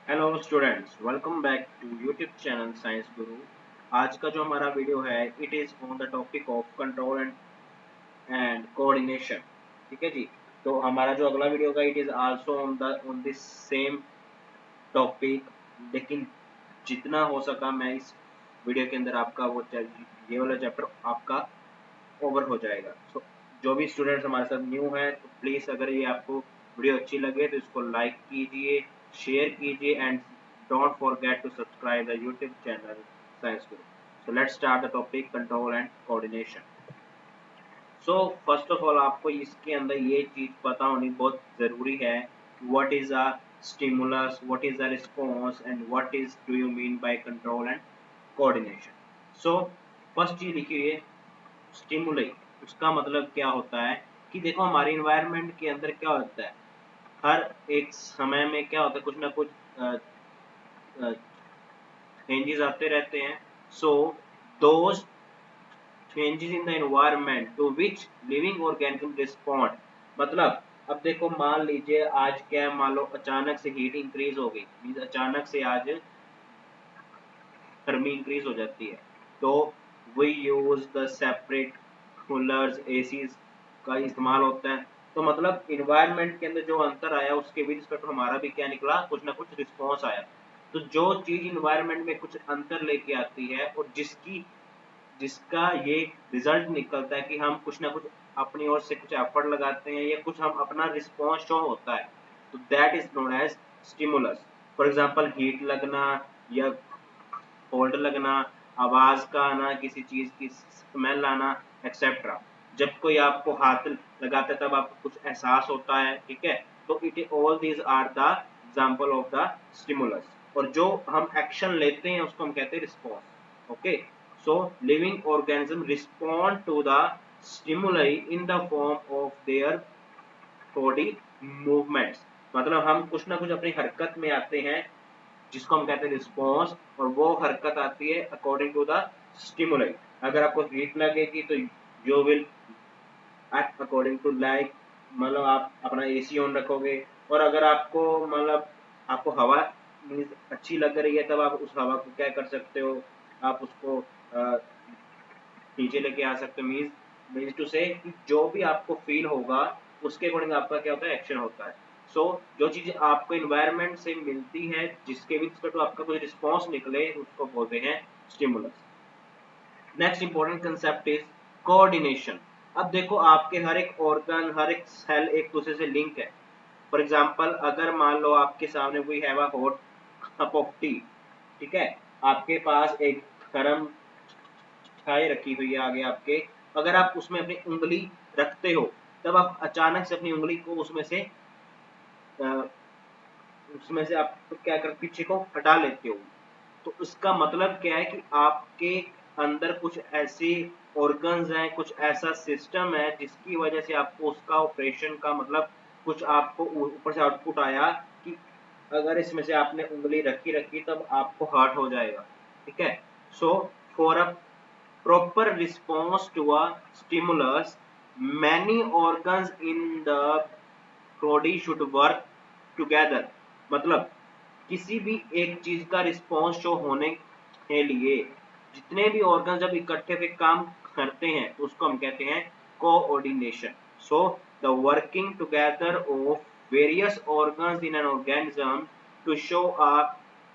Hello students, welcome back to YouTube channel Science Guru. आज का जो हमारा वीडियो है it is on the topic of control and coordination. ठीक है जी। तो हमारा जो अगला वीडियो होगा it is also on this same topic, लेकिन जितना हो सका मैं इस वीडियो के अंदर आपका ये वाला चैप्टर आपका ओवर हो जाएगा। जो भी स्टूडेंट्स हमारे साथ न्यू हैं तो प्लीज़ अगर ये आपको वीडियो अच्छी लगे तो इसको लाइक कीजिए, शेयर कीजिए and don't forget to subscribe the YouTube channel Science Guru. So let's start the topic control and coordination. So first of all आपको इसके अंदर ये चीज़ पता होनी बहुत ज़रूरी है, what is a stimulus, what is a response and what is do you mean by control and coordination. So first चीज़ लिखिए स्टिमुली। उसका मतलब क्या होता है कि देखो हमारे इन्वायरमेंट के अंदर क्या होता है, हर एक समय में क्या होता है, कुछ ना कुछ चेंजेस आते रहते हैं। So those changes in the environment to which living organism respond. मतलब अब देखो मान लीजिए आज क्या है, मान लो अचानक से हीट इंक्रीज हो गई, मींस अचानक से आज गर्मी इंक्रीज हो जाती है, तो we use the separate coolers ACs का इस्तेमाल होता है। तो मतलब इन्वायरमेंट के अंदर जो अंतर आया उसके भी रिस्पेक्ट हमारा भी क्या निकला, कुछ ना कुछ रिस्पॉन्स आया। तो जो चीज इन्वायरमेंट में कुछ अंतर लेके आती है और जिसका ये रिजल्ट निकलता है कि हम कुछ ना कुछ अपनी ओर से कुछ एफर्ट लगाते हैं या कुछ हम अपना रिस्पॉन्स शो होता है, तो that is known as stimulus. For example heat लगना या कोल्ड लगना, आवाज का आना, किसी चीज की स्मेल आना, एक्सेट्रा। जब कोई आपको हाथ लगाता है तब आपको कुछ एहसास होता है, ठीक है। तो it all these are the example of the stimulus. और जो हम एक्शन लेते हैं उसको हम कहते हैं response. Okay, so living organism respond to the stimuli in the form of their body movements. मतलब हम कुछ ना कुछ अपनी हरकत में आते हैं जिसको हम कहते हैं रिस्पॉन्स, और वो हरकत आती है अकॉर्डिंग टू द स्टिमुलाई। अगर आपको हीट लगेगी तो you will act according to like, मतलब आप अपना एसी ऑन रखोगे। और अगर आपको मतलब आपको हवा मीन्स अच्छी लग रही है तब आप उस हवा को क्या कर सकते हो, आप उसको नीचे लेके आ सकते हो। मीन्स टू से जो भी आपको फील होगा उसके अकॉर्डिंग आपका क्या होता है, एक्शन होता है। सो जो चीज आपको इन्वायरमेंट से मिलती है जिसके भी तो आपका कोई रिस्पॉन्स निकले उसको बोलते हैं stimulus. Next important concept is coordination. अब देखो आपके हर एक ऑर्गन, हर एक सेल एक दूसरे से लिंक है। फॉर एग्जाम्पल अगर मान लो आपके सामने we have a hot cup of tea, ठीक है, आपके पास एक गर्म चाय रखी हुई है आगे आपके, अगर आप उसमें अपनी उंगली रखते हो तब आप अचानक से अपनी उंगली को उसमें से आप क्या कर पीछे को हटा लेते हो। तो उसका मतलब क्या है कि आपके अंदर कुछ ऐसे ऑर्गन्स हैं, कुछ ऐसा सिस्टम है जिसकी वजह से आपको उसका ऑपरेशन का मतलब कुछ आपको ऊपर से आउटपुट आया कि अगर इसमें से आपने उंगली रखी रखी तब आपको हर्ट हो जाएगा, ठीक है। So for a proper response to a stimulus, many organs in the body should work together। मतलब किसी भी एक चीज का रिस्पॉन्स शो होने के लिए जितने भी ऑर्गन जब इकट्ठे पे काम करते हैं तो उसको हम कहते हैं coordination. So the working together of various organs in an organism to show a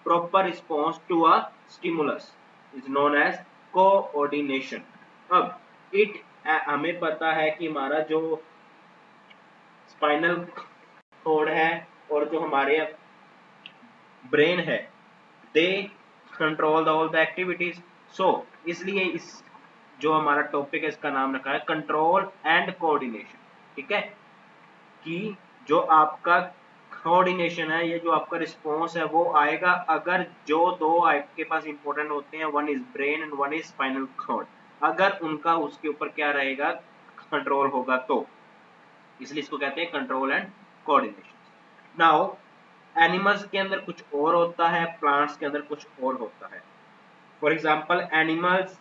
proper response to a stimulus is known as coordination. अब इट हमें पता है कि हमारा जो स्पाइनल कोड है और जो हमारे ब्रेन है they control the all the activities. So इसलिए इस जो हमारा टॉपिक है इसका नाम रखा है कंट्रोल एंड कोऑर्डिनेशन, ठीक है। कि जो आपका कोऑर्डिनेशन है, ये जो आपका रिस्पॉन्स है वो आएगा अगर जो दो आपके पास इंपॉर्टेंट होते हैं, one is brain and one is spinal cord, अगर उनका उसके ऊपर क्या रहेगा, कंट्रोल होगा तो। इसलिए इसको कहते हैं control and coordination. Now animals के अंदर कुछ और होता है, प्लांट्स के अंदर कुछ और होता है। फॉर एग्जाम्पल एनिमल्स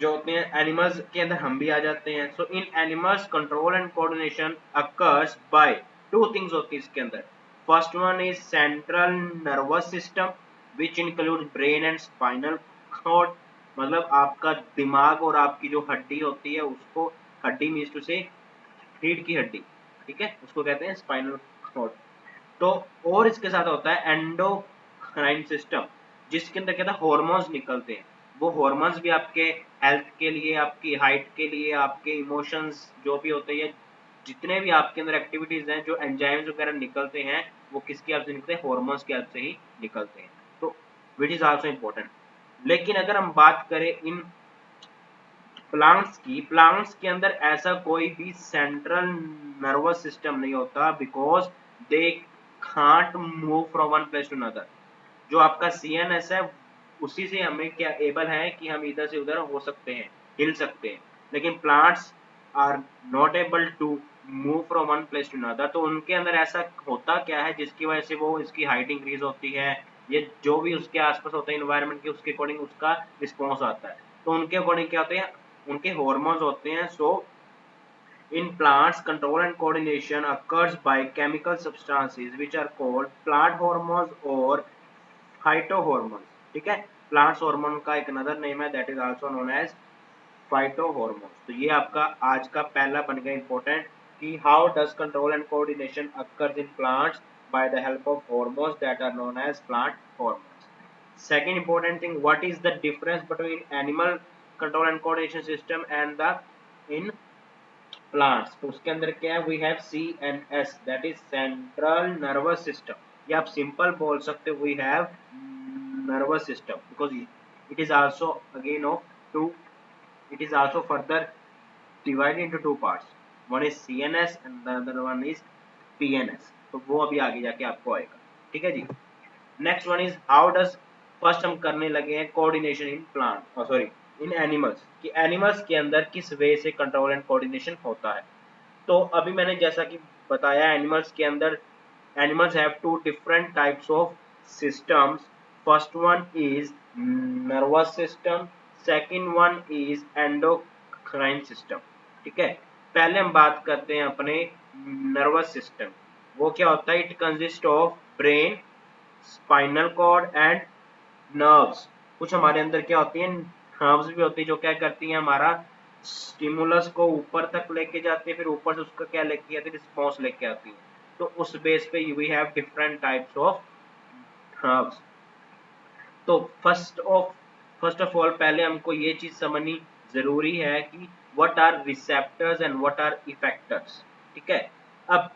जो होते हैं, एनिमल्स के अंदर हम भी आ जाते हैं। In animals control and coordination occurs by two things होती है इसके अंदर। First one is central nervous system which include brain and spinal cord, मतलब आपका दिमाग और आपकी जो हड्डी होती है उसको, हड्डी मीन्स टू से रीढ़ की हड्डी, ठीक है, उसको कहते हैं स्पाइनल कॉर्ड। तो और इसके साथ होता है एंडोक्राइन सिस्टम, जिसके अंदर क्या था हार्मोन्स निकलते हैं। वो हार्मोन्स भी आपके हेल्थ के लिए, आपकी हाइट के लिए, आपके इमोशंस जो भी होते हैं, जितने भी आपके अंदर एक्टिविटीज हैं, जो एंजाइम्स वगैरह निकलते हैं, वो किसकी हेल्प से निकलते हैं, हार्मोन्स की हेल्प से ही निकलते हैं। तो विच इज आल्सो इम्पोर्टेंट। लेकिन अगर हम बात करें इन प्लांट्स की, प्लांट्स के अंदर ऐसा कोई भी सेंट्रल नर्वस सिस्टम नहीं होता, because they can't move from one place to another. जो आपका सीएनएस है उसी से हमें क्या एबल है कि हम इधर से उधर हो सकते हैं, हिल सकते हैं, लेकिन plants are not able to move from one place to another. तो उनके अंदर ऐसा होता क्या है जिसकी वजह से वो इसकी हाइट इंक्रीज होती है, ये जो भी उसके आसपास होता है इन्वायरमेंट के, उसके अकॉर्डिंग उसका रिस्पॉन्स आता है। तो उनके अकॉर्डिंग क्या होते हैं, उनके हार्मोन्स होते हैं। सो in plants, control and coordination occurs by chemical substances which are called plant hormones or phytohormones, ठीक है। प्लांट्स हार्मोन का एक अनदर नेम है, that is also known as phytohormones. तो ये आपका आज का पहला बन गया इंपॉर्टेंट कि how does control and coordination occurs in plants by the help of hormones that are known as plant hormones. Second important thing, what is the difference between animal control and coordination system and the in plants. तो उसके अंदर क्या है, we have CNS, that is central nervous system, या आप simple बोल सकते हो we have nervous system, because it is also again of to, it is also further divided into two parts, one is CNS and the other one is PNS। तो वो अभी आगे जाके आपको आएगा, ठीक है जी। Next one is how does, first हम करने लगे हैं coordination in plant, sorry in animals, कि एनिमल्स के अंदर किस वे से कंट्रोल एंड कोऑर्डिनेशन होता है। तो अभी मैंने जैसा कि बताया, एनिमल्स के अंदर animals have two different types of systems. First one is nervous system, second one is endocrine system, ठीक है। पहले हम बात करते हैं अपने नर्वस सिस्टम। वो क्या होता है, it consist of brain, spinal cord and nerves. कुछ हमारे अंदर क्या होती है, नर्व्स भी होती है जो क्या करती है, हमारा स्टिमुलस को ऊपर तक लेके जाती है, फिर ऊपर से उसका क्या लेके आती है, रिस्पॉन्स लेके आती है। तो उस बेस पे we have different types of nerves. तो फर्स्ट ऑफ ऑल पहले हमको ये चीज समझनी जरूरी है कि what are receptors and what are effectors, ठीक है। अब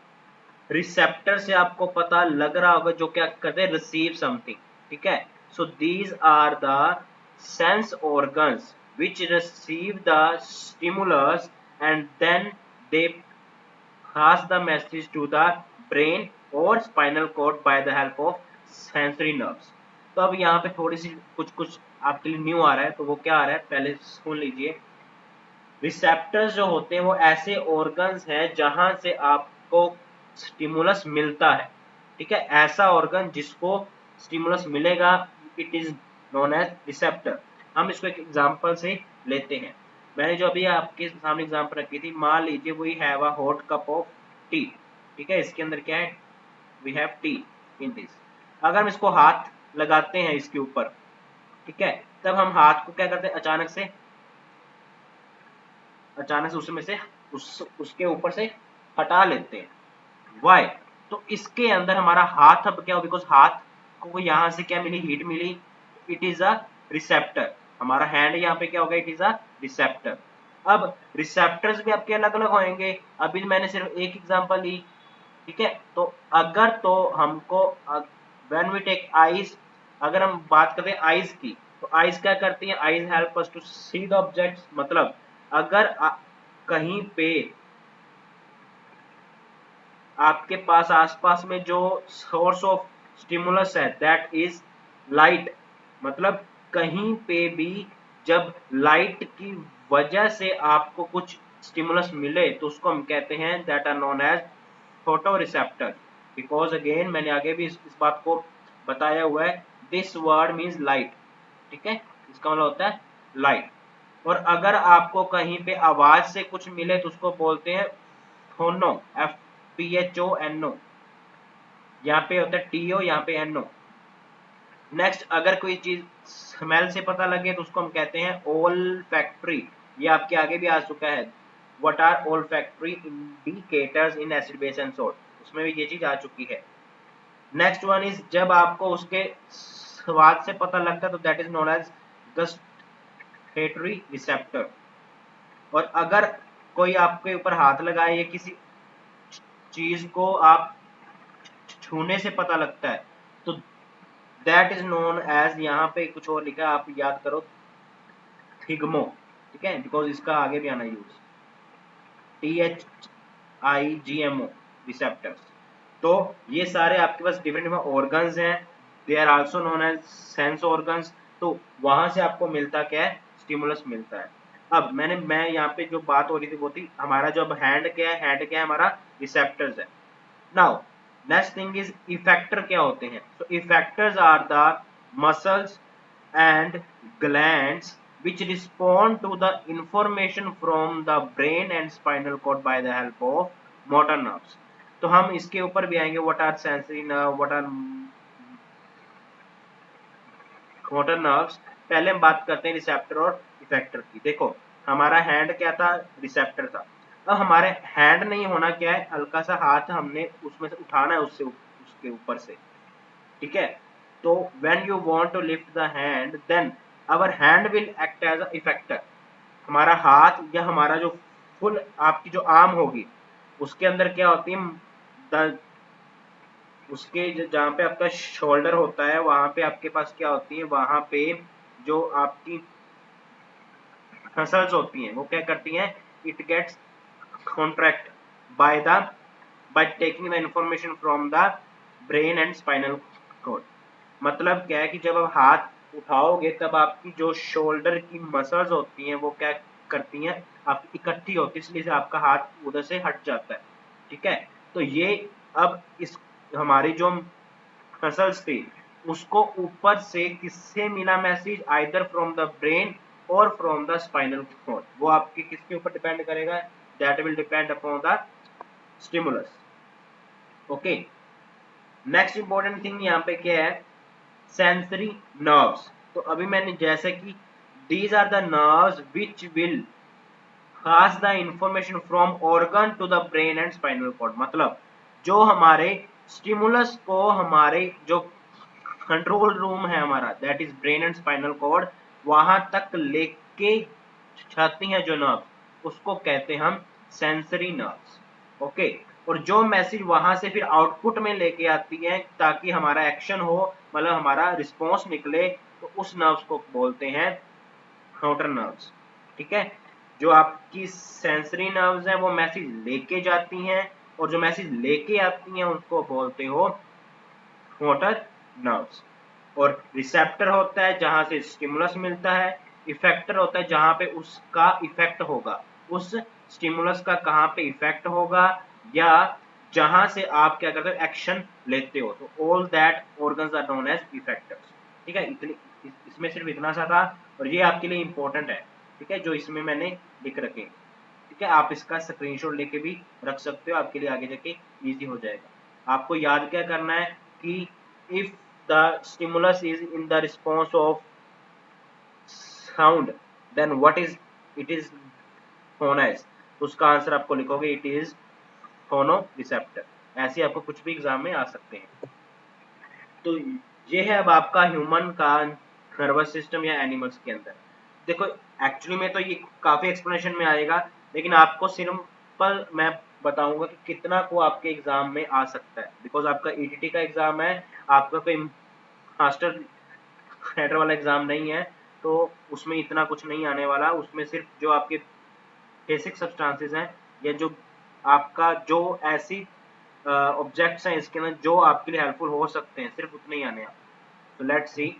रिसेप्टर से आपको पता लग रहा होगा जो क्या करते हैं, रिसीव समथिंग, ठीक है। So these are the sense organs which receive the stimulus and then they pass the message to the brain or spinal cord by the help of sensory nerves। तो अब यहाँ पे थोड़ी सी कुछ आपके लिए न्यू आ रहा है, तो वो क्या आ रहा है पहले सुन लीजिए। रिसेप्टर्स जो होते हैं वो ऐसे ऑर्गन्स हैं जहां से आपको स्टिमुलस मिलता है, ठीक है। ऐसा ऑर्गन जिसको स्टिमुलस मिलेगा, it is known as receptor. हम इसको एक एग्जांपल से लेते हैं। मैंने जो अभी आपके सामने एग्जांपल रखी थी, मान लीजिए we have a hot cup of tea, ठीक है। इसके अंदर क्या है, we have tea in this. अगर हम इसको हाथ लगाते हैं इसके ऊपर, ठीक है, तब हम हाथ को क्या करते हैं, अचानक से उसमें से उसके ऊपर से हटा लेते हैं। वाई? तो इसके अंदर हमारा हाथ अब क्या हो, बिकॉज हाथ को यहाँ से क्या मिली, हीट मिली, इट इज अ रिसेप्टर। हमारा हैंड यहाँ पे क्या होगा, इट इज अ रिसेप्टर। अब रिसेप्टर्स भी आपके अलग अलग होंगे, अभी मैंने सिर्फ एक एग्जांपल ली, ठीक है। तो अगर तो हमको व्हेन वी टेक आईज, अगर हम बात करते हैं आईज की, तो आईज क्या करती है, eyes help us to see the objects. मतलब अगर कहीं पे आपके पास आसपास में जो सोर्स ऑफ स्टिमुलस है दैट इज लाइट, मतलब कहीं पे भी जब लाइट की वजह से आपको कुछ स्टिमुलस मिले तो उसको हम कहते हैं that are known as photo receptor. Because again मैंने आगे भी इस बात को बताया हुआ है, दिस वर्ड मीन्स लाइट, ठीक है। इसका मतलब होता है लाइट। और अगर आपको कहीं पे आवाज से कुछ मिले तो उसको बोलते हैं फोनो, FPHONO, यहाँ पे होता है टीओ, यहाँ पे एनओ। नेक्स्ट, अगर कोई चीज स्मेल से पता लगे तो उसको हम कहते हैं ओल्फैक्टरी। ये आपके आगे भी आ चुका है, what are olfactory indicators in acid base and salt, उसमें भी ये चीज आ चुकी है। नेक्स्ट वन इज जब आपको उसके स्वाद से पता लगता है तो that is known as gustatory receptor. और अगर कोई आपके ऊपर हाथ लगाए या किसी चीज को आप छूने से पता लगता है तो दैट इज नोन एज, यहाँ पे कुछ और लिखा है आप याद करो, थिग्मो, ठीक है, बिकॉज इसका आगे भी आना यूज, THIGMO रिसेप्टर्स। तो ये सारे आपके पास डिफरेंट डिफरेंट ऑर्गन्स हैं, they are also known as sense organs. तो वहां से आपको मिलता क्या है, स्टिमुलस मिलता है। अब मैं यहाँ पे जो बात हो रही थी वो थी हमारा जो अब हैंड क्या है, हैंड क्या है हमारा, रिसेप्टर्स है। Now next thing is effector क्या होते हैं। So effectors are the muscles and glands which respond to the information from the brain and spinal cord by the help of motor nerves। तो हम इसके ऊपर भी आएंगे, what are sensory nerve, what are motor nerves. पहले हम बात करते हैं रिसेप्टर और इफेक्टर की। देखो हमारा हैंड क्या था, रिसेप्टर था। अब हमारे हैंड नहीं होना क्या है, हल्का सा हाथ हमने उसमें से उठाना है, उससे उसके ऊपर से, ठीक है। तो when you want to lift the hand then our hand will act as a effector। हमारा हाथ या हमारा जो फुल आपकी जो आर्म होगी उसके अंदर क्या होती है, उसके जहाँ पे आपका शोल्डर होता है वहां पे आपके पास क्या होती है, वहां पे जो आपकी मसल्स होती हैं वो क्या करती हैं, it gets contract by the by taking the information from the brain and spinal cord. मतलब क्या है कि जब आप हाथ उठाओगे तब आपकी जो शोल्डर की मसल्स होती हैं वो क्या करती हैं, आपकी इकट्ठी होती है, इसलिए आपका हाथ उधर से हट जाता है, ठीक है। तो ये अब इस हमारी जो मसल्स थी उसको ऊपर से किससे मिला message, either from the brain और फ्रॉम द स्पाइनल कॉर्ड। वो आपके किसके ऊपर डिपेंड करेगा, that will depend upon the stimulus. Okay, next important thing यहाँ पे क्या है, सेंसरी नर्व्स। तो अभी मैंने जैसे कि these are the nerves which will pass the information from organ to the brain and spinal cord. मतलब जो हमारे स्टिमुलस को हमारे जो कंट्रोल रूम है हमारा, that is brain and spinal cord, वहां तक लेके जाती हैं जो नर्व, उसको कहते हैं हम सेंसरी नर्व्स। ओके, और जो मैसेज वहां से फिर आउटपुट में लेके आती है ताकि हमारा एक्शन हो, मतलब हमारा रिस्पॉन्स निकले, तो उस नर्व्स को बोलते हैं मोटर नर्व्स, ठीक है। जो आपकी सेंसरी नर्व्स हैं वो मैसेज लेके जाती हैं, और जो मैसेज लेके आती हैं उनको बोलते हो मोटर नर्व्स। और रिसेप्टर होता है जहां से स्टिमुलस मिलता है, इफेक्टर होता है जहां पे उसका इफेक्ट होगा, उस स्टिमुलस का कहां पे इफेक्ट होगा, या जहां से आप क्या करते हो, एक्शन लेते हो। तो all that organs are known as effectors, ठीक है। इतनी इसमें सिर्फ इतना सा था, और ये आपके लिए इंपॉर्टेंट है, ठीक है, जो इसमें मैंने लिख रखे, ठीक है। आप इसका स्क्रीनशॉट लेके भी रख सकते हो, आपके लिए आगे जाके इजी हो जाएगा। आपको याद क्या करना है कि if the stimulus is in the response of sound then what is it is known as, उसका आंसर आपको लिखोगे इट इज फोनो रिसेप्टर। ऐसे आपको कुछ भी एग्जाम में आ सकते हैं। तो ये है अब आपका ह्यूमन का नर्वस सिस्टम या एनिमल्स के अंदर। देखो एक्चुअली में तो ये काफी एक्सप्लेनेशन में आएगा, लेकिन आपको सिंपल मैं बताऊंगा कि कितना को आपके एग्जाम में आ सकता है, बिकॉज आपका ईटीटी का एग्जाम है, आपका कोई मास्टर हेडर वाला एग्जाम नहीं है, तो उसमें इतना कुछ नहीं आने वाला। उसमें सिर्फ जो आपके बेसिक सब्सटेंसेस हैं, या जो आपका जो ऐसी ऑब्जेक्ट्स हैं इसके अंदर जो आपके लिए हेल्पफुल हो सकते हैं, सिर्फ उतने ही आने हैं। तो लेट्स सी,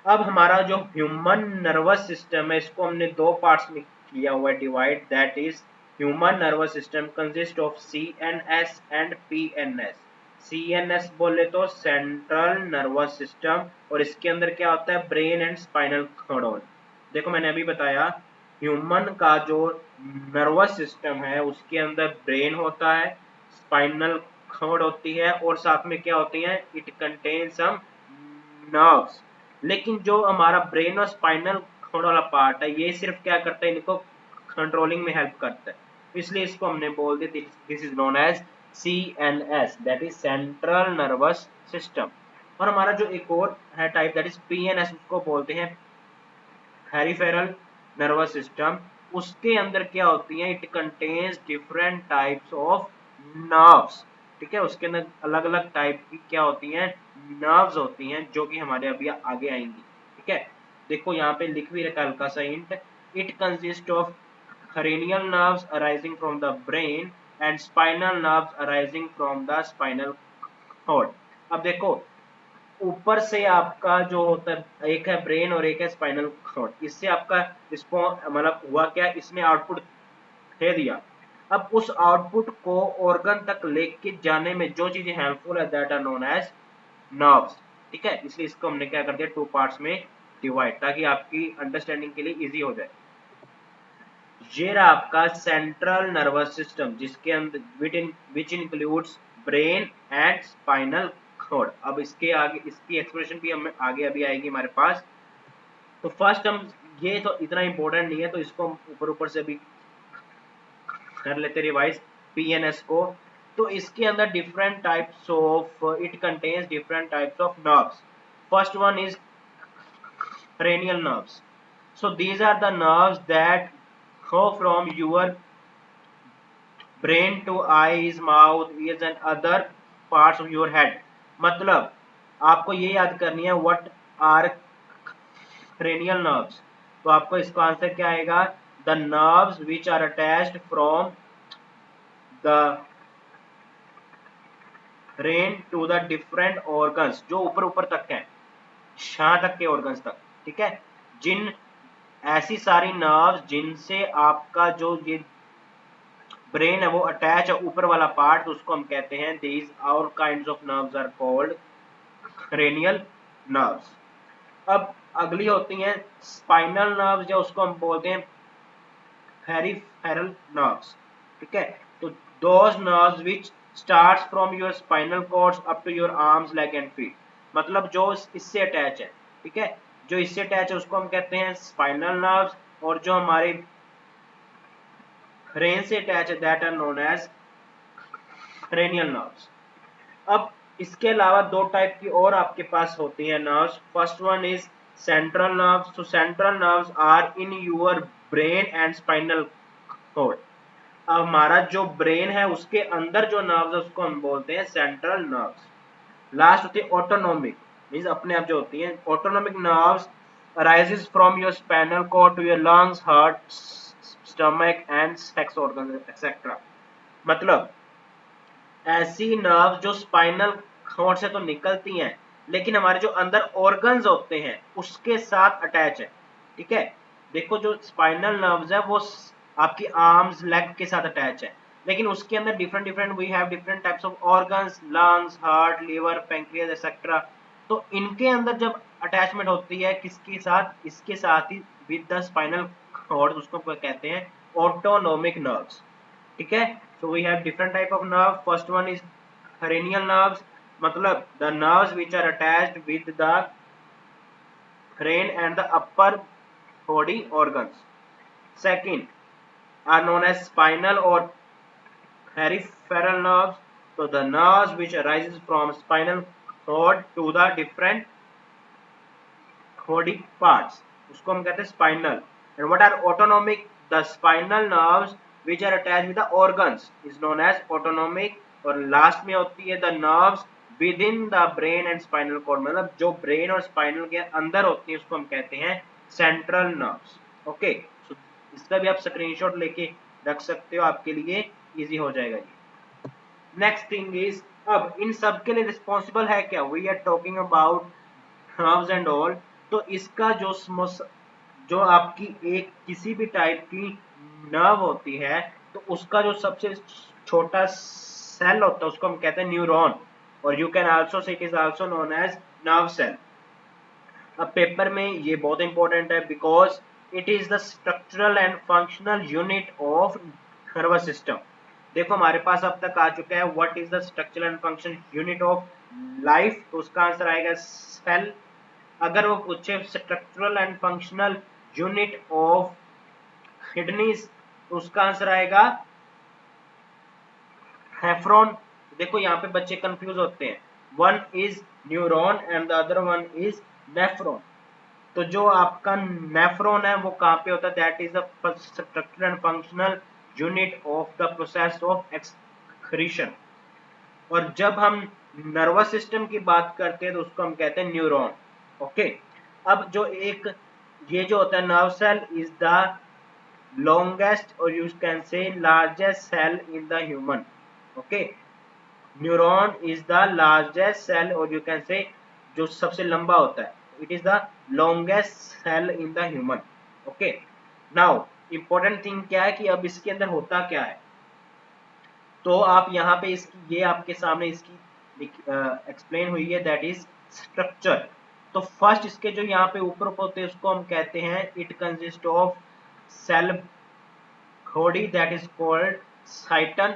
अब हमारा जो ह्यूमन नर्वस सिस्टम है इसको हमने दो पार्ट्स में किया हुआ है divide, that is human nervous system consist of CNS and PNS। CNS बोले तो सेंट्रल नर्वस सिस्टम, और इसके अंदर क्या होता है, ब्रेन एंड स्पाइनल कॉर्ड। देखो मैंने अभी बताया ह्यूमन का जो नर्वस सिस्टम है उसके अंदर ब्रेन होता है, स्पाइनल खोड होती है और साथ में क्या होती है, इट कंटेन सम नर्व्स। लेकिन जो हमारा ब्रेन और स्पाइनल खोड वाला पार्ट है ये सिर्फ क्या करता है, इनको कंट्रोलिंग में हेल्प करता है, इसलिए इसको हमने बोल दिया this is known as CNS, that is central nervous system. और हमारा जो एक और है टाइप दैट इज PNS, उसको बोलते हैं पेरिफेरल नर्वस सिस्टम। उसके अंदर क्या होती है, it contains different types of nerves. ठीक है, उसके अंदर अलग अलग टाइप की क्या होती हैं, नर्व्स होती हैं, जो कि हमारे अभी आगे आएंगी। ठीक है, देखो यहाँ पे लिख भी रखा हल्का सा hint, it consist of cranial nerves arising from the brain and spinal nerves arising from the spinal cord। अब देखो ऊपर से आपका जो होता है, एक है ब्रेन और एक है स्पाइनल कॉर्ड, इससे आपका रिस्पॉन्स मतलब हुआ क्या, इसने आउटपुट दे दिया। अब उस आउटपुट को ऑर्गन तक लेके जाने में जो चीजें हेल्पफुल है that are known as nerves. ठीक है, इसलिए इसको हमने क्या कर दिया, टू पार्ट्स में डिवाइड, ताकि आपकी अंडरस्टैंडिंग के लिए इजी हो जाए। ये रहा आपका सेंट्रल नर्वस सिस्टम, जिसके अंदर which includes brain and spinal cord. अब इसके आगे इसकी एक्सप्रेशन भी हमें आगे अभी आएगी हमारे पास। तो फर्स्ट हम ये तो इतना इंपॉर्टेंट नहीं है, तो इसको हम ऊपर ऊपर से भी कर लेते रिवाइज PNS को। तो इसके अंदर different types of, it contains different types of nerves. First one is cranial nerves. So these are the nerves that go from your brain to eyes, mouth, ears and other parts of your head। मतलब आपको ये याद करनी है what are cranial nerves। तो आपको इसका answer क्या आएगा, the nerves which are attached from the brain to the different organs, जो ऊपर ऊपर तक है, यहाँ तक के ऑर्गन्स तक। ठीक है, जिन ऐसी सारी नर्व्स जिनसे आपका जो ये ब्रेन है वो अटैच है, ऊपर वाला पार्ट, तो उसको हम कहते हैं these all kinds of nerves are called cranial nerves. अब अगली होती हैं स्पाइनल नर्व्स, या उसको हम बोलते हैं पेरिफेरल नर्व्स। ठीक है, तो those nerves which starts from your spinal cords up to your arms, leg and feet. मतलब जो इससे अटैच है, ठीक है, जो इससे अटैच है उसको हम कहते हैं स्पाइनल नर्व्स, और जो हमारे ब्रेन से अटैच है that are known as cranial nerves. अब इसके अलावा दो टाइप की और आपके पास होती है nerves. First one is central nerves. तो central nerves are in your brain and spinal cord. अब हमारा जो ब्रेन है उसके अंदर जो नर्व्स है उसको हम बोलते हैं सेंट्रल नर्व्स। लास्ट होती है ऑटोनोमिक, मींस अपने आप जो होती हैं। Autonomic nerves arises from your spinal cord to your lungs, heart, stomach and sex organ etcetera. मतलब ऐसी नर्व जो स्पाइनल कॉर्ड से तो निकलती हैं, लेकिन हमारे जो अंदर ऑर्गन्स होते हैं उसके साथ अटैच है। ठीक है, देखो जो स्पाइनल नर्व्स है वो आपकी आर्म्स, लेग के साथ अटैच है, लेकिन उसके अंदर different different we have different types of organs, lungs, heart, liver, pancreas etcetera. तो इनके अंदर जब अटैचमेंट होती है किसके साथ, इसके साथ ही विद द स्पाइनल कॉर्ड, उसको कहते हैं ऑटोनोमिक नर्व्स। ठीक है, so we have different type of nerve। first one is cranial nerves, मतलब the nerves which are attached with the brain and the upper body organs। second are known as spinal or peripheral nerves, so the nerves which arises from spinal cord to the different body parts, उसको हम कहते हैं spinal। and what are autonomic, the spinal nerves which are attached with the organs is known as autonomic। और last में होती है the nerves within the brain and spinal cord, मतलब जो ब्रेन और स्पाइनल के अंदर होती है उसको हम कहते हैं सेंट्रल नर्व्स। ओके, सो इसका भी आप स्क्रीनशॉट लेके रख सकते हो, आपके लिए इजी हो जाएगा ये। नेक्स्ट थिंग इज, अब इन सब के लिए रिस्पॉन्सिबल है क्या, we are talking about nerves and all. तो इसका जो आपकी एक किसी भी टाइप की नर्व होती है, तो उसका जो सबसे छोटा सेल होता है उसको हम कहते हैं न्यूरॉन, और you can also say it is also known as nerve cell. अब पेपर में ये बहुत इंपॉर्टेंट है because it is the structural and functional unit of nervous system. देखो हमारे पास अब तक आ चुका है what is the structural and function unit of life, तो उसका आंसर आएगा सेल। अगर वो पूछे structural and functional unit of kidneys, तो उसका आंसर आएगा हेफ्रॉन। देखो यहाँ पे बच्चे कंफ्यूज होते हैं, one is neuron and the other one is nephron. तो जो आपका नेफ्रॉन है वो कहाँ पे होता है, that is the structural and functional unit of the process of excretion. और जब हम नर्वस सिस्टम की बात करते हैं तो उसको हम कहते हैं न्यूरॉन। ओके, अब जो एक ये जो होता है nerve cell is the longest or you can say largest cell in the human. Okay, neuron is the largest cell or you can say जो सबसे लंबा होता है, it is the longest cell in the human. Okay, now important thing क्या है कि अब इसके अंदर होता क्या है, तो आप यहाँ पे इसकी ये आपके सामने इसकी एक्सप्लेन हुई है, दैट इज स्ट्रक्चर। तो फर्स्ट इसके जो यहाँ पे ऊपर होते हैं उसको हम कहते हैं it consist of cell body that is called cyton,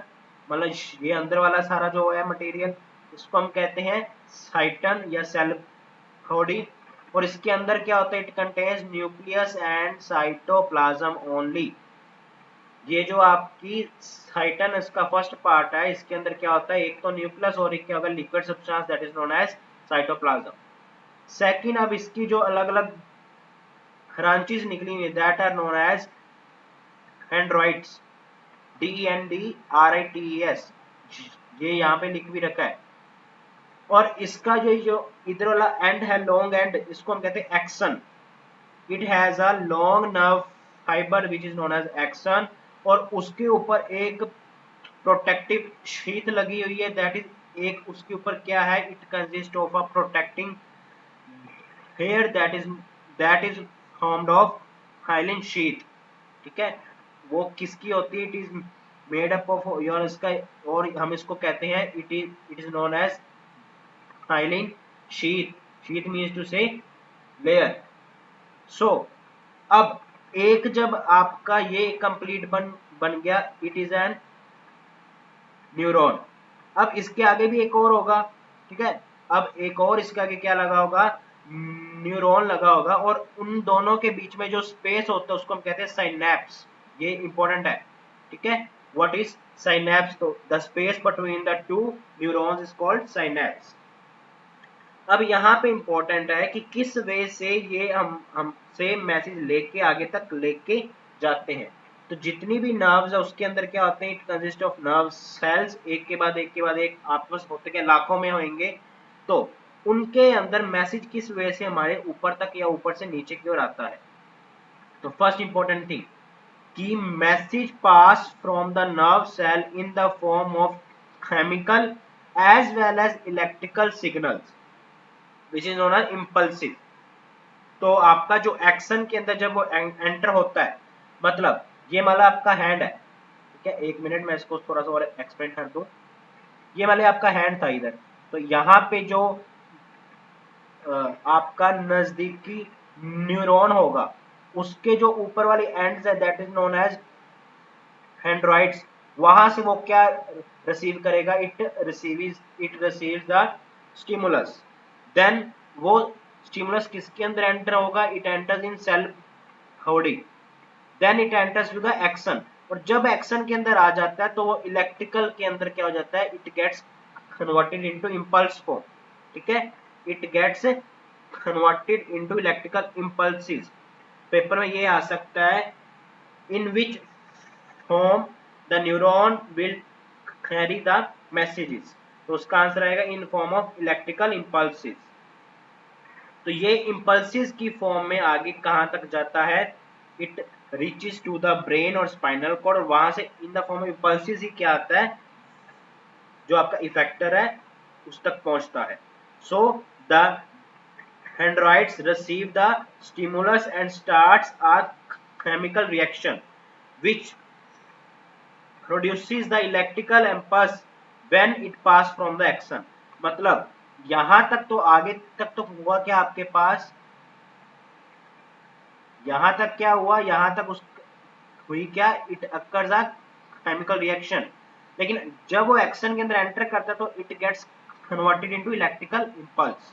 मतलब ये अंदर वाला सारा जो है मटेरियल इसको हम कहते हैं साइटन या सेल बॉडी। और इसके अंदर क्या होता है, it contains nucleus and cytoplasm only. ये जो आपकी साइटन इसका फर्स्ट पार्ट है, इसके अंदर क्या होता है, एक तो न्यूक्लियस और एक क्या होगा liquid substance that is known as cytoplasm. Second, अब इसकी जो अलग अलग ब्रांचेस निकली हुई that are known as dendrites, DENDRITES, ये यहाँ पे लिख भी रखा है। और इसका जो इधर वाला एंड है लॉन्ग एंड, इसको हम कहते हैं axon. It has a long nerve fibre which is known as axon, और उसके ऊपर एक प्रोटेक्टिव शीट लगी हुई है, दैट इज एक उसके ऊपर क्या है, it consist of a protecting hair that is formed of hyaline sheet. ठीक है, वो किसकी होती है, it is made up of your इसका, और हम इसको कहते हैं it is known as hyaline sheet. Sheet means to say layer. So अब एक जब आपका ये कंप्लीट बन गया, इट इज एन न्यूरॉन। अब इसके आगे भी एक और होगा, ठीक है, अब एक और इसके आगे क्या लगा होगा, न्यूरॉन लगा होगा, और उन दोनों के बीच में जो स्पेस होता है उसको हम कहते हैं साइनेप्स। ये इंपॉर्टेंट है, ठीक है, व्हाट इज साइनेप्स, तो the space between the two neurons is called synapse. अब यहाँ पे इंपॉर्टेंट है कि किस वे से ये हमसे मैसेज लेके आगे तक लेके जाते हैं। तो जितनी भी नर्व्स है उसके अंदर क्या होते हैं, it consist of nerve cells, एक के बाद एक के बाद एक आपस होते क्या लाखों में होंगे। तो उनके अंदर मैसेज किस वे से हमारे ऊपर तक या ऊपर से नीचे की ओर आता है। तो फर्स्ट इंपॉर्टेंट थिंग कि message pass from the nerve cell in the form of chemical as well as electrical signals which is known as impulsive. तो आपका जो एक्शन के अंदर जब वो एंटर होता है, मतलब ये वाला आपका हैंड है, ठीक है, एक मिनट मैं इसको थोड़ा सा और एक्सप्लेन कर दूं। ये वाला आपका हैंड था इधर, तो यहाँ पे जो आपका नजदीकी न्यूरॉन होगा उसके जो ऊपर वाली एंड्स है that is known as dendrites, वहां से वो क्या रिसीव करेगा, it receives the stimulus. Then वो स्टिमुलस किसके अंदर एंटर होगा, it enters in cell body, then it enters to the action. और जब एक्शन के अंदर आ जाता है तो वो इलेक्ट्रिकल के अंदर क्या हो जाता है, it gets converted into impulse form. ठीक है, it gets converted into electrical impulses. Paper में ये आ सकता है, in which form the neuron will carry the messages, तो उसका आंसर आएगा in form of electrical impulses. तो ये इंपल्सेस की फॉर्म में आगे कहां तक जाता है, it reaches to the brain और स्पाइनल कॉर्ड, और वहां से in the form of impulses ही क्या आता है, जो आपका इफेक्टर है उस तक पहुंचता है। So the dendrites receive the stimulus and starts a chemical reaction which produces the electrical impulse when it pass from the axon। मतलब यहां तक तो आगे तक तो हुआ क्या आपके पास, यहां तक क्या हुआ, यहां तक उस हुई क्या, it occurs a chemical reaction. लेकिन जब वो एक्शन के अंदर एंटर करता है तो it gets converted into electrical impulse.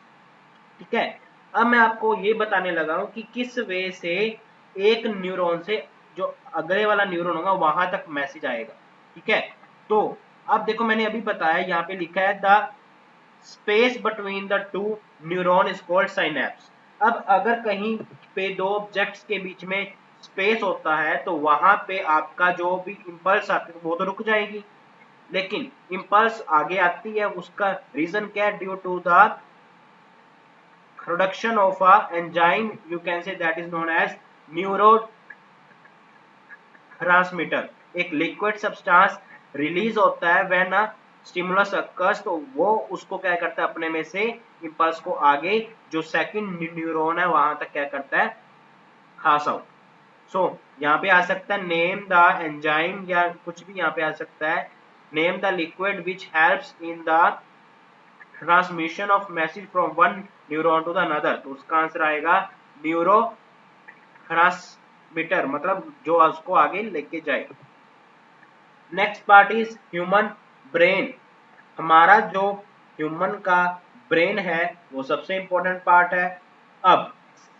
ठीक है, अब मैं आपको ये बताने लगा हूं कि किस वे से एक न्यूरॉन से जो अगले वाला न्यूरॉन होगा वहां तक मैसेज आएगा। ठीक है, तो अब देखो मैंने अभी बताया, यहाँ पे लिखा है the space between the two neuron is called synapse. अब अगर कहीं पे दो ऑब्जेक्ट्स के बीच में स्पेस होता है तो वहां पे आपका जो भी इंपल्स आती है वो तो रुक जाएगी, लेकिन इंपल्स आगे आती है। उसका रीजन क्या है? Due to the production of a enzyme, you can say, that is known as neurotransmitter। एक लिक्विड सब्सटेंस रिलीज होता है व्हेन अ स्टिमुलस अकर्स, तो वो उसको क्या करता है अपने में से इंपल्स को आगे जो सेकंड न्यूरॉन है वहां तक क्या करता है, पास आउट। सो यहाँ पे आ सकता है नेम द एंजाइम, या कुछ भी यहाँ पे आ सकता है, name the liquid which helps in the transmission of message from one neuron to the another. तो उसका आंसर आएगा न्यूरो ट्रांसमीटर, मतलब जो उसको आगे लेके जाए। Next part is human brain. हमारा जो ह्यूमन का ब्रेन है वो सबसे इंपॉर्टेंट पार्ट है। अब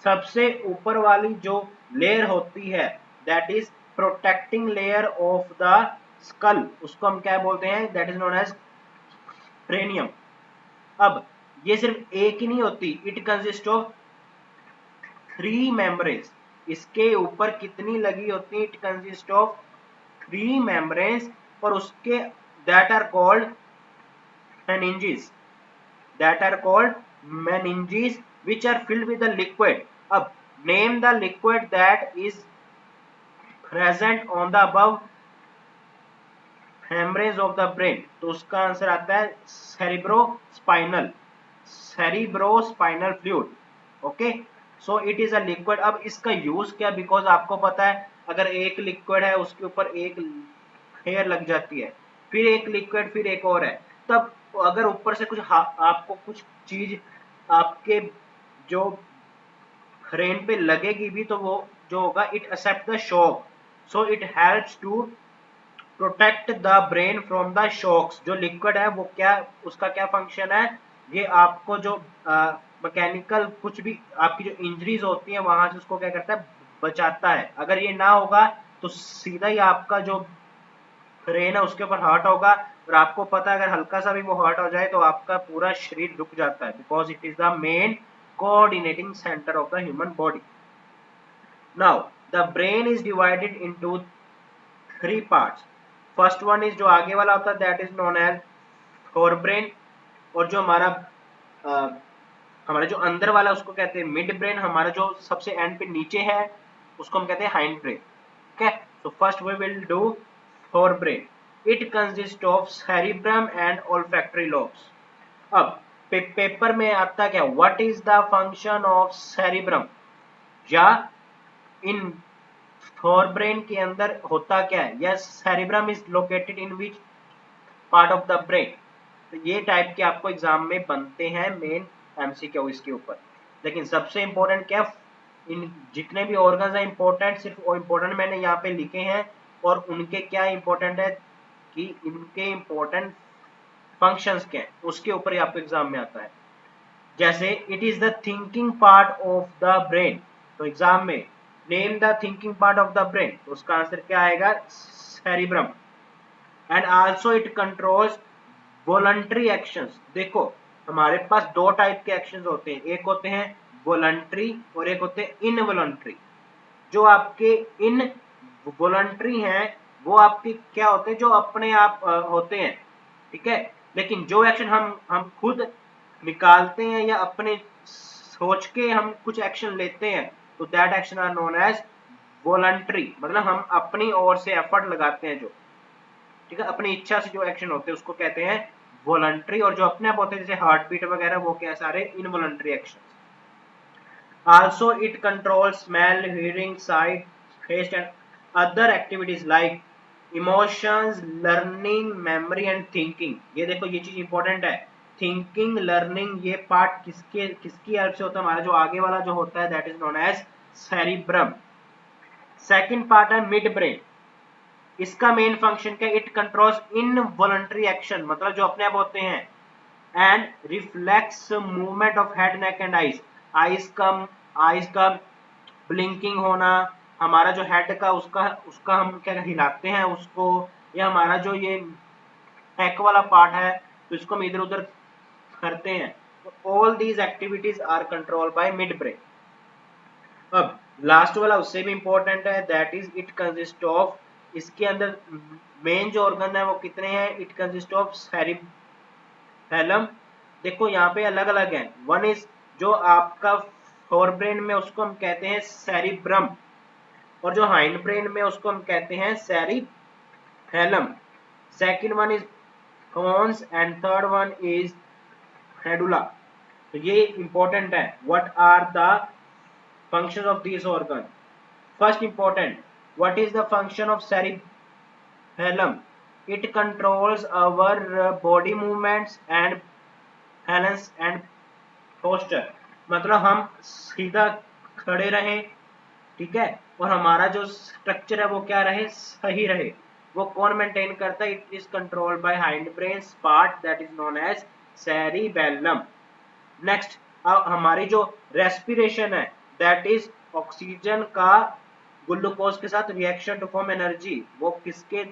सबसे ऊपर वाली जो लेयर होती है that is protecting layer of the skull, उसको हम क्या बोलते हैं? That is known as cranium. अब ये सिर्फ एक ही नहीं होती, इट कंसिस्ट ऑफ 3 मेम्ब्रेन्स। इसके ऊपर कितनी लगी होती है? इट कंसिस्ट ऑफ 3 मेम्ब्रेन्स, और उसके that are called meninges, that are called meninges, which are filled with the liquid। अब name the liquid that is present on the above membranes of the brain। तो उसका answer आता है cerebrospinal fluid। Okay, so it is a liquid. अब इसका use क्या? Because आपको पता है अगर एक लिक्विड है उसके ऊपर एक लेयर लग जाती है, फिर एक लिक्विड, फिर एक और है, तब अगर ऊपर से कुछ आपको कुछ चीज आपके जो ब्रेन पे लगेगी भी तो वो जो होगा it accept the shock, so it helps to protect the brain from the shocks. जो लिक्विड है वो क्या, उसका क्या फंक्शन है? ये आपको जो मैकेनिकल कुछ भी आपकी जो इंजरीज होती है वहां से उसको क्या करता है, बचाता है। अगर ये ना होगा तो सीधा ही आपका जो ब्रेन है उसके ऊपर हर्ट होगा, और आपको पता है अगर हल्का सा भी वो हर्ट हो जाए तो आपका पूरा शरीर रुक जाता है, because it is the main coordinating centre of the human body. Now the brain is divided into 3 parts. First one is जो आगे वाला होता है that is known as forebrain, और जो हमारा जो अंदर वाला उसको कहते हैं मिड ब्रेन, हमारा जो सबसे एंड पे नीचे है उसको हम कहते हैं hind brain. Okay, so first we will do forebrain. It consist of cerebrum and olfactory lobes. अब पेपर में आता क्या, what is the function of cerebrum, या इन फोरब्रेन के अंदर होता क्या है? Yes, cerebrum is located in which part of the brain. तो ये टाइप के आपको एग्जाम में बनते हैं मेन एमसीक्यू इसके ऊपर। लेकिन सबसे इंपॉर्टेंट क्या, इन जितने भी ऑर्गन्स हैं इंपॉर्टेंट, सिर्फ वो इंपॉर्टेंट मैंने यहाँ पे लिखे हैं, और उनके क्या इंपॉर्टेंट है कि इनके इंपॉर्टेंट फंक्शंस क्या है उसके ऊपर ही आपको एग्जाम में आता है। जैसे it is the thinking part of the brain, तो एग्जाम में name the thinking part of the brain, तो उसका आंसर क्या आएगा? Cerebrum. And also it controls voluntary actions. देखो हमारे पास दो टाइप के एक्शंस होते हैं, एक होते हैं वॉलंटरी और एक होते हैं इनवॉलंटरी। जो आपके इन वॉलंटरी हैं वो आपके क्या होते हैं, जो अपने आप होते हैं। ठीक है, लेकिन जो एक्शन हम खुद निकालते हैं या अपने सोच के हम कुछ एक्शन लेते हैं तो that action are known as voluntary, मतलब हम अपनी ओर से एफर्ट लगाते हैं जो, ठीक है, अपनी इच्छा से जो एक्शन होते हैं उसको कहते हैं वॉलंटरी, और जो अपने आप होते हैं जैसे हार्ट बीट वगैरह वो क्या सारे involuntary action. Also it control smell, hearing, sight, taste and other activities like emotions, learning, memory and thinking. ये देखो ये चीज इंपॉर्टेंट है, थिंकिंग, लर्निंग, ये पार्ट किसकी हेल्प से होता है? हमारा जो आगे वाला जो होता है that is known as cerebrum. Second part है मिड ब्रेन। इसका मेन फंक्शन क्या, इट कंट्रोल्स इनवॉलंटरी एक्शन, मतलब जो अपने आप होते हैं, and reflex movement of head, neck and eyes, eyes का ब्लिंकिंग होना, हमारा जो हेड का उसका उसका हम क्या हिलाते हैं उसको, या हमारा जो ये नेक वाला पार्ट है तो इसको हम इधर उधर करते हैं। All these activities are control by mid brain. अब लास्ट वाला उससे भी इंपॉर्टेंट है, that is it consist of, इसके अंदर मेन जो ऑर्गन है वो कितने हैं, इट कंसिस्ट ऑफ सेरिबैलम। देखो यहाँ पे अलग अलग है, वन इज जो आपका फोर ब्रेन में उसको हम कहते हैं सेरिब्रम, और जो हाइंड ब्रेन में उसको हम कहते हैं cerebellum. Second one is pons and third one is medulla. तो ये इंपॉर्टेंट है, what are the functions of these organs. First important, what is the function of cerebellum? It controls our body movements and balance and posture, मतलब हम सीधा खड़े रहें, ठीक है, और हमारा जो स्ट्रक्चर है वो क्या रहे, सही रहे। वो कौन मेंटेन करता है, it is controlled by hind brain part that is known as cerebellum. Next, हमारी जो रेस्पिरेशन है, दैट इज ऑक्सीजन का ग्लूकोज के साथ रिएक्शन टू फॉर्म एनर्जी, वो किसके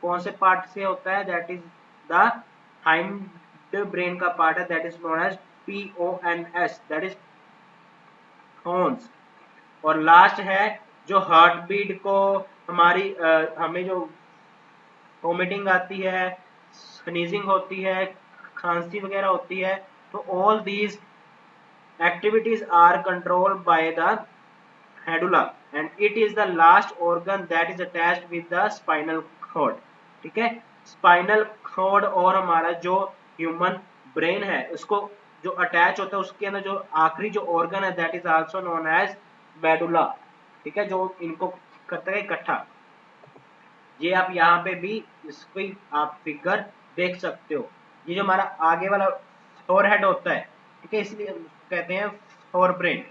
कौन से पार्ट से होता है, that is the hind brain का पार्ट है, that is known as PONS, that is horns. और लास्ट है जो हार्ट बीट को हमारी हमें जो वोमिटिंग आती है, स्नीजिंग होती है, खांसी वगैरह होती है, तो all these activities are controlled by the medulla and it is the last organ that is attached with the spinal cord। ठीक है, स्पाइनल cord और हमारा जो ह्यूमन ब्रेन है उसको जो अटैच होता है, उसके अंदर जो आखिरी जो ऑर्गन है that is also known as medulla. ठीक है, जो इनको करता है इकट्ठा। ये आप यहाँ पे भी इसकी आप फिगर देख सकते हो। ये जो हमारा आगे वाला फोरहेड होता है, ठीक है, इसलिए कहते हैं फोर ब्रेन,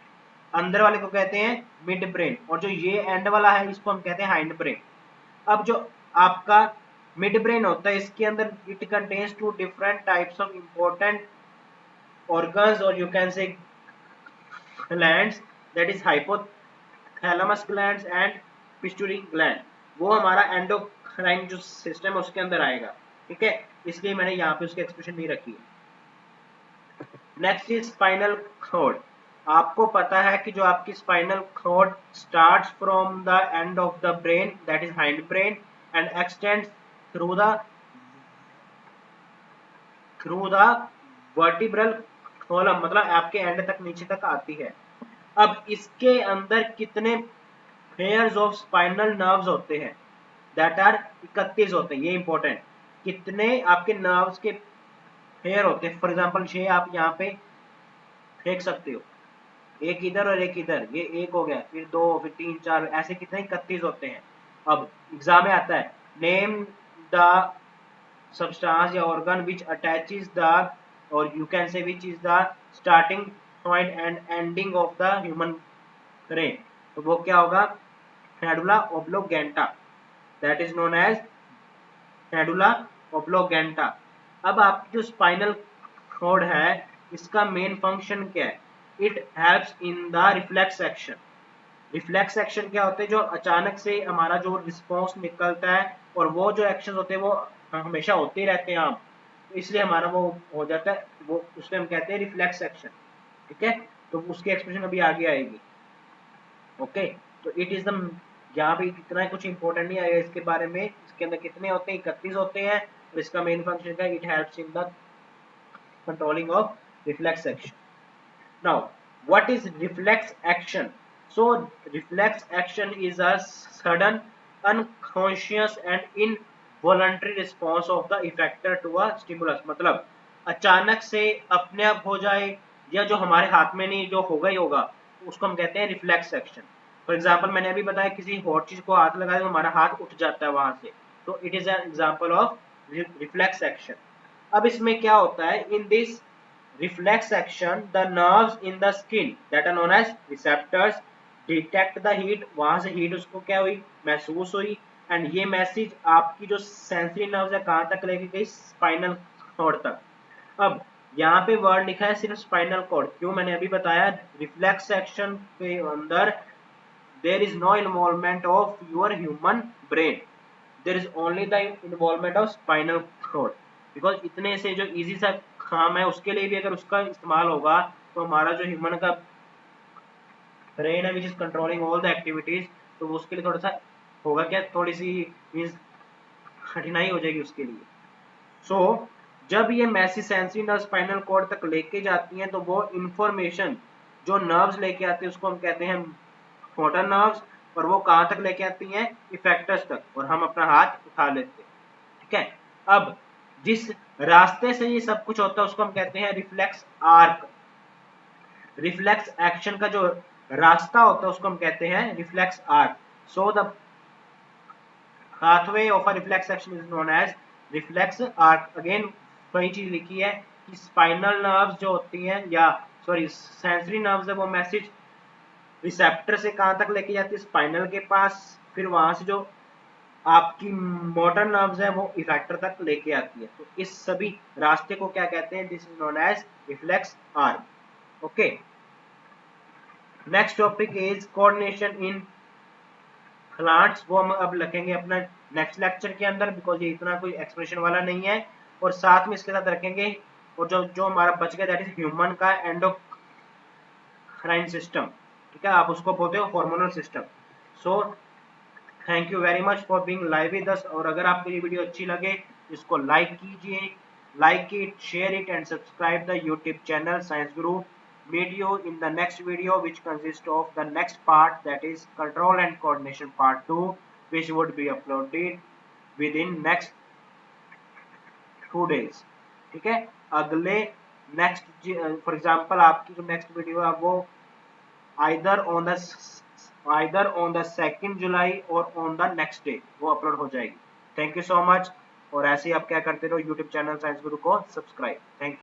अंदर वाले को कहते हैं मिड ब्रेन, और जो ये एंड वाला है इसको हम कहते हैं हाइंड ब्रेन। अब जो आपका मिड ब्रेन होता है इसके अंदर it contains two different types of important organs, or you can say glands, that is hypothalamus glands and pituitary gland। वो हमारा एंडोक्राइन जो सिस्टम है उसके अंदर आएगा। ठीक है, इसलिए मैंने यहाँ पे उसकी एक्सप्रेशन नहीं रखी है। Next is spinal cord. आपको पता है कि जो आपकी spinal cord starts from the end of the brain that is hind brain and extends through the vertebral column, मतलब आपके एंड तक नीचे तक आती है। अब इसके अंदर कितने पेयर्स ऑफ स्पाइनल नर्व्स होते हैं, दैट आर 31 होते हैं। ये इंपॉर्टेंट, कितने आपके नर्व्स के पेयर होते हैं। फॉर एग्जांपल ये आप यहाँ पे देख सकते हो, एक इधर और एक इधर, ये एक हो गया, फिर दो, फिर तीन, चार, ऐसे कितने 31 होते हैं। अब एग्जाम में आता है, नेम द substance या organ which attaches the, or you can say which is the starting point and ending of the human brain। तो वो क्या होगा, medulla oblongata, that is known as medulla oblongata। अब आपकी जो स्पाइनल कॉर्ड है इसका मेन फंक्शन क्या है, it helps in the reflex action. Reflex action क्या होते हैं, जो अचानक से हमारा जो रिस्पॉन्स निकलता है, और वो जो एक्शन होते हैं वो हमेशा होते ही रहते हैं आप, तो इसलिए हमारा वो हो जाता है, वो उसमें हम कहते हैं रिफ्लेक्स एक्शन। ठीक है, तो उसकी एक्सप्रेशन अभी आगे आएगी। ओके, तो इट इज द, यहाँ पे इतना कुछ इंपॉर्टेंट नहीं आएगा इसके बारे में। इसके अंदर कितने होते हैं, 31 होते हैं, और इसका मेन फंक्शन क्या है, it helps in the controlling of reflex action. Now, what is reflex action? So, reflex action is a sudden, unconscious and involuntary response of the effector to a stimulus। मतलब अचानक से अपने आप हो जाए, या जो हमारे हाथ में नहीं, जो होगा ही होगा, उसको हम कहते हैं रिफ्लेक्स एक्शन। फॉर एग्जाम्पल मैंने अभी बताया, किसी हॉट चीज को हाथ लगाए तो हमारा हाथ उठ जाता है वहां से, तो it is an example of reflex action. अब इसमें क्या होता है, in this reflex action the nerves in the skin that are known as receptors detect the heat, वहां से heat उसको क्या हुई, महसूस हुई, एंड ये मैसेज आपकी जो सेंसरी नर्व्स है कहाँ तक लेके गई, स्पाइनल कॉर्ड तक। अब यहाँ पे वर्ड लिखा है सिर्फ स्पाइनल कॉर्ड, क्यों, मैंने अभी बताया रिफ्लेक्स एक्शन के अंदर there is no involvement of your human brain, there is only the involvement of spinal cord, because इतने से जो इजी सा काम है उसके लिए भी अगर उसका इस्तेमाल होगा तो हमारा जो ह्यूमन का ब्रेन है which is controlling all the activities, तो उसके लिए थोड़ा सा होगा क्या, थोड़ी सी मीन्स कठिनाई हो जाएगी उसके लिए। सो जब ये message sensory nerve spinal cord तक लेके जाती हैं तो वो इंफॉर्मेशन जो नर्व्स लेके आती है उसको हम कहते हैं मोटर नर्व्स, और वो कहाँ तक लेके आती हैं, इफेक्टर्स तक, और हम अपना हाथ उठा लेते हैं। ठीक है, अब जिस रास्ते से ये सब कुछ होता है उसको हम कहते हैं रिफ्लेक्स आर्क। रिफ्लेक्स एक्शन का जो रास्ता होता है उसको हम कहते हैं reflex arc. So the pathway of a reflex action is known as reflex arc। Again वही चीज लिखी है कि स्पाइनल नर्व्स जो होती हैं, या सॉरी सेंसरी नर्व्स है, वो मैसेज रिसेप्टर से कहाँ तक लेके जाती है, स्पाइनल के पास, फिर वहां से जो आपकी मोटर नर्व्स है वो इफेक्टर तक लेके आती है। तो इस सभी रास्ते को क्या कहते हैं, this is known as reflex arc. Okay, next topic is coordination in plants, वो हम अब रखेंगे अपना नेक्स्ट लेक्चर के अंदर, बिकॉज ये इतना कोई एक्सप्रेशन वाला नहीं है, और साथ में इसके साथ रखेंगे और जो जो हमारा बच गया दैट इज ह्यूमन का एंडोक्राइन सिस्टम। ठीक है, आप उसको बोलते हो hormonal system. So thank you very much for being live with us, और अगर आपको ये वीडियो अच्छी लगे इसको लाइक कीजिए, like it, share it and subscribe the YouTube channel Science Guru. Meet you in the next video which consists of the next part, that is control and coordination part 2, which would be uploaded within next 2 days। ठीक है, अगले next for example आपकी जो next video है वो either on the 2 जुलाई और on the next day वो upload हो जाएगी। थैंक यू सो मच, और ऐसे ही आप क्या करते रहो यूट्यूब चैनल साइंस गुरु को सब्सक्राइब। Thank you.